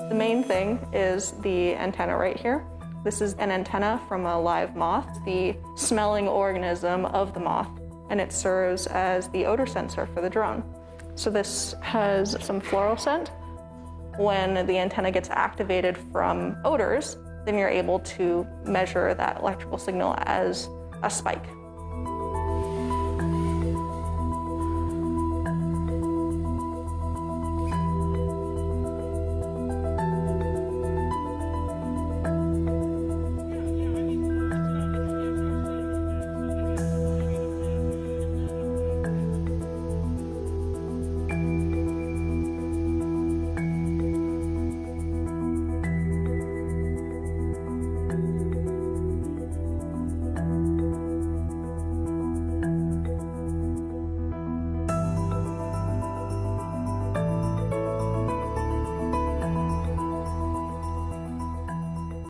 The main thing is the antenna right here. This is an antenna from a live moth, the smelling organism of the moth, and it serves as the odor sensor for the drone. So this has some floral scent. When the antenna gets activated from odors, then you're able to measure that electrical signal as a spike.